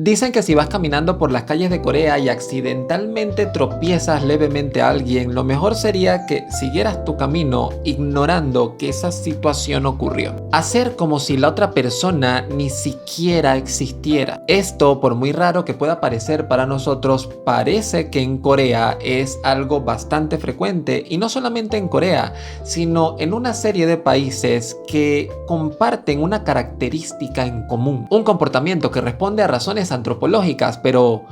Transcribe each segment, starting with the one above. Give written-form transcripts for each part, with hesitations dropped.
Dicen que si vas caminando por las calles de Corea y accidentalmente tropiezas levemente a alguien, lo mejor sería que siguieras tu camino ignorando que esa situación ocurrió. Hacer como si la otra persona ni siquiera existiera. Esto, por muy raro que pueda parecer para nosotros, parece que en Corea es algo bastante frecuente, y no solamente en Corea, sino en una serie de países que comparten una característica en común. Un comportamiento que responde a razones antropológicas, pero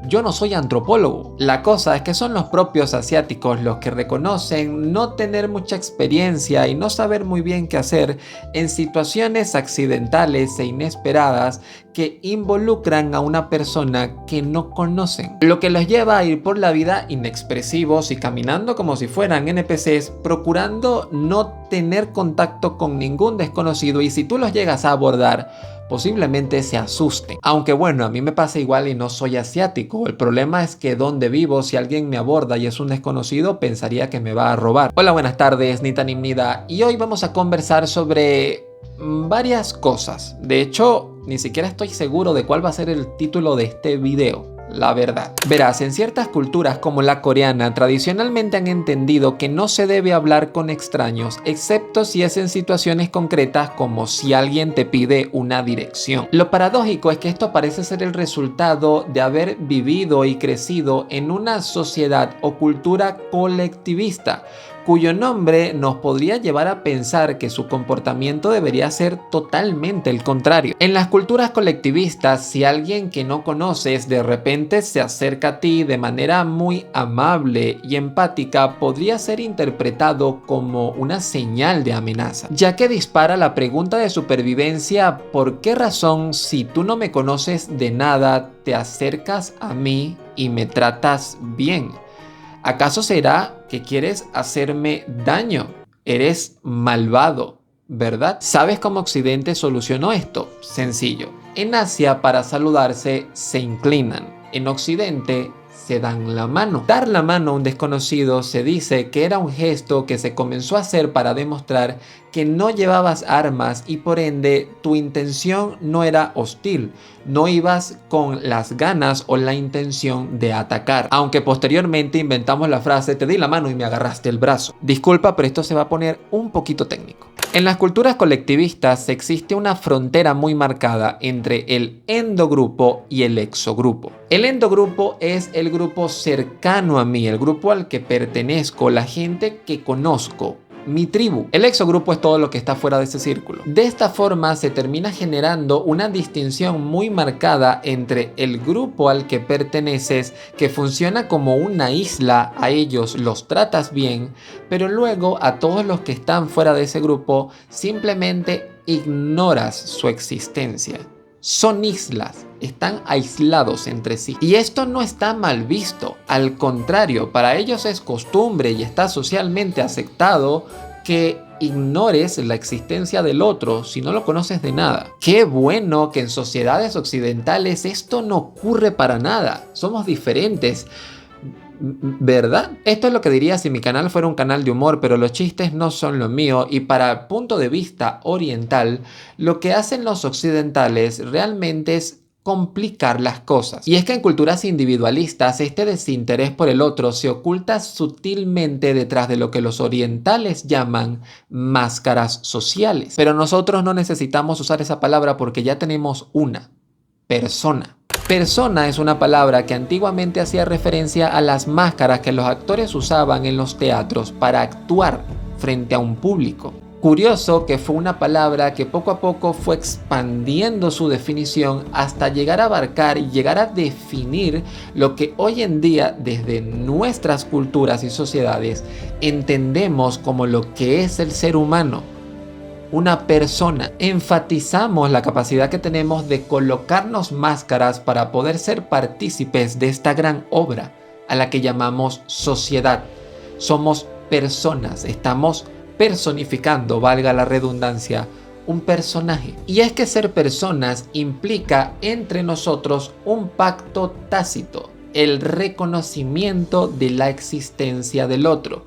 yo no soy antropólogo. La cosa es que son los propios asiáticos los que reconocen no tener mucha experiencia y no saber muy bien qué hacer en situaciones accidentales e inesperadas que involucran a una persona que no conocen, lo que los lleva a ir por la vida inexpresivos y caminando como si fueran NPCs, procurando no tener contacto con ningún desconocido, y si tú los llegas a abordar, posiblemente se asusten. Aunque bueno, a mí me pasa igual y no soy asiático. El problema es que donde vivo, si alguien me aborda y es un desconocido, pensaría que me va a robar. Hola, buenas tardes, Nita Nimnida, y hoy vamos a conversar sobre varias cosas. De hecho, ni siquiera estoy seguro de cuál va a ser el título de este video, la verdad. Verás, en ciertas culturas como la coreana, tradicionalmente han entendido que no se debe hablar con extraños, excepto si es en situaciones concretas, como si alguien te pide una dirección. Lo paradójico es que esto parece ser el resultado de haber vivido y crecido en una sociedad o cultura colectivista, cuyo nombre nos podría llevar a pensar que su comportamiento debería ser totalmente el contrario. En las culturas colectivistas, si alguien que no conoces de repente se acerca a ti de manera muy amable y empática, podría ser interpretado como una señal de amenaza, ya que dispara la pregunta de supervivencia: ¿por qué razón, si tú no me conoces de nada, te acercas a mí y me tratas bien? ¿Acaso será que quieres hacerme daño? Eres malvado, ¿verdad? ¿Sabes cómo Occidente solucionó esto? Sencillo. En Asia, para saludarse, se inclinan. En Occidente, se dan la mano. Dar la mano a un desconocido se dice que era un gesto que se comenzó a hacer para demostrar que no llevabas armas y por ende tu intención no era hostil, no ibas con las ganas o la intención de atacar. Aunque posteriormente inventamos la frase: te di la mano y me agarraste el brazo. Disculpa, pero esto se va a poner un poquito técnico. En las culturas colectivistas existe una frontera muy marcada entre el endogrupo y el exogrupo. El endogrupo es el grupo cercano a mí, el grupo al que pertenezco, la gente que conozco, mi tribu. El exogrupo es todo lo que está fuera de ese círculo. De esta forma se termina generando una distinción muy marcada entre el grupo al que perteneces, que funciona como una isla. A ellos los tratas bien, pero luego a todos los que están fuera de ese grupo simplemente ignoras su existencia. Son islas, están aislados entre sí. Y esto no está mal visto. Al contrario, para ellos es costumbre y está socialmente aceptado que ignores la existencia del otro si no lo conoces de nada. Qué bueno que en sociedades occidentales esto no ocurre para nada. Somos diferentes, ¿verdad? Esto es lo que diría si mi canal fuera un canal de humor, pero los chistes no son lo mío, y para el punto de vista oriental, lo que hacen los occidentales realmente es complicar las cosas. Y es que en culturas individualistas este desinterés por el otro se oculta sutilmente detrás de lo que los orientales llaman máscaras sociales. Pero nosotros no necesitamos usar esa palabra porque ya tenemos una: persona. Persona es una palabra que antiguamente hacía referencia a las máscaras que los actores usaban en los teatros para actuar frente a un público. Curioso que fue una palabra que poco a poco fue expandiendo su definición hasta llegar a abarcar y llegar a definir lo que hoy en día, desde nuestras culturas y sociedades, entendemos como lo que es el ser humano. Una persona. Enfatizamos la capacidad que tenemos de colocarnos máscaras para poder ser partícipes de esta gran obra a la que llamamos sociedad. Somos personas, estamos personificando, valga la redundancia, un personaje. Y es que ser personas implica entre nosotros un pacto tácito, el reconocimiento de la existencia del otro,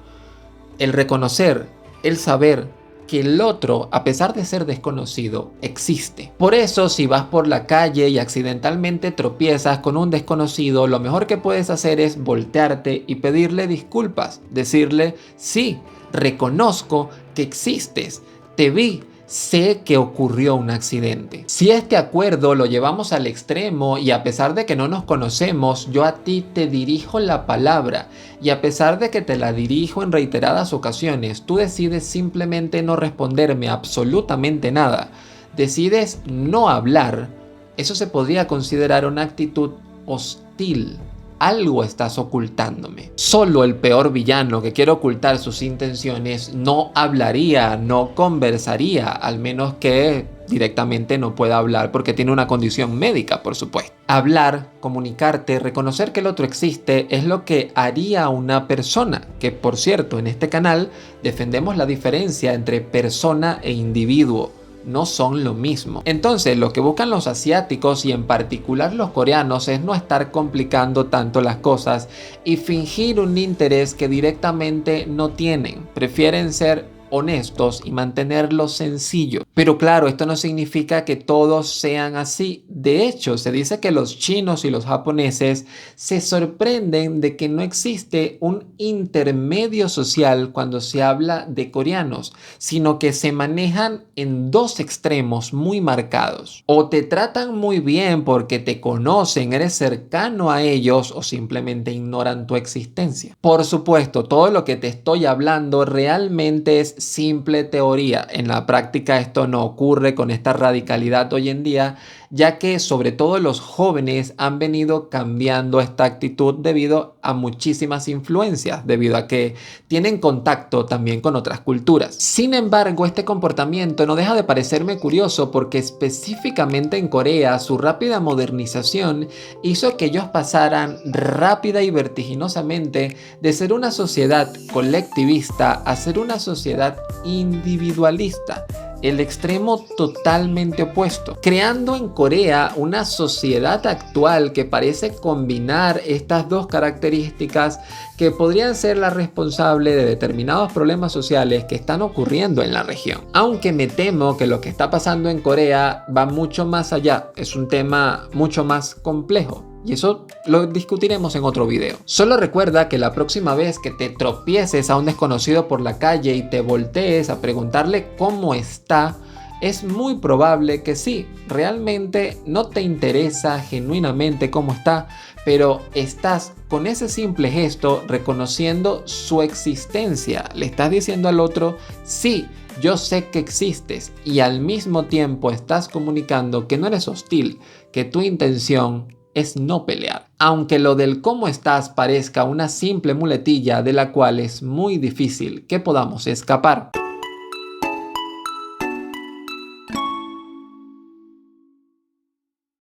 el reconocer, el saber, que el otro, a pesar de ser desconocido, existe. Por eso, si vas por la calle y accidentalmente tropiezas con un desconocido, lo mejor que puedes hacer es voltearte y pedirle disculpas. Decirle, sí, reconozco que existes, te vi, sé que ocurrió un accidente. Si este acuerdo lo llevamos al extremo y a pesar de que no nos conocemos, yo a ti te dirijo la palabra y a pesar de que te la dirijo en reiteradas ocasiones, tú decides simplemente no responderme absolutamente nada, decides no hablar, eso se podría considerar una actitud hostil. Algo estás ocultándome. Solo el peor villano que quiere ocultar sus intenciones no hablaría, no conversaría, al menos que directamente no pueda hablar porque tiene una condición médica, por supuesto. Hablar, comunicarte, reconocer que el otro existe es lo que haría una persona, que por cierto en este canal defendemos la diferencia entre persona e individuo. No son lo mismo. Entonces, lo que buscan los asiáticos y en particular los coreanos es no estar complicando tanto las cosas y fingir un interés que directamente no tienen. Prefieren ser honestos y mantenerlo sencillo. Pero claro, esto no significa que todos sean así. De hecho, se dice que los chinos y los japoneses se sorprenden de que no existe un intermedio social cuando se habla de coreanos, sino que se manejan en dos extremos muy marcados. O te tratan muy bien porque te conocen, eres cercano a ellos o simplemente ignoran tu existencia. Por supuesto, todo lo que te estoy hablando realmente es simple teoría. En la práctica esto no ocurre con esta radicalidad hoy en día, ya que sobre todo los jóvenes han venido cambiando esta actitud debido a muchísimas influencias, debido a que tienen contacto también con otras culturas. Sin embargo, este comportamiento no deja de parecerme curioso porque específicamente en Corea su rápida modernización hizo que ellos pasaran rápida y vertiginosamente de ser una sociedad colectivista a ser una sociedad individualista. El extremo totalmente opuesto, creando en Corea una sociedad actual que parece combinar estas dos características que podrían ser la responsable de determinados problemas sociales que están ocurriendo en la región. Aunque me temo que lo que está pasando en Corea va mucho más allá, es un tema mucho más complejo. Y eso lo discutiremos en otro video. Solo recuerda que la próxima vez que te tropieces a un desconocido por la calle y te voltees a preguntarle cómo está, es muy probable que sí, realmente no te interesa genuinamente cómo está, pero estás con ese simple gesto reconociendo su existencia. Le estás diciendo al otro, sí, yo sé que existes, y al mismo tiempo estás comunicando que no eres hostil, que tu intención es no pelear. Aunque lo del cómo estás parezca una simple muletilla de la cual es muy difícil que podamos escapar.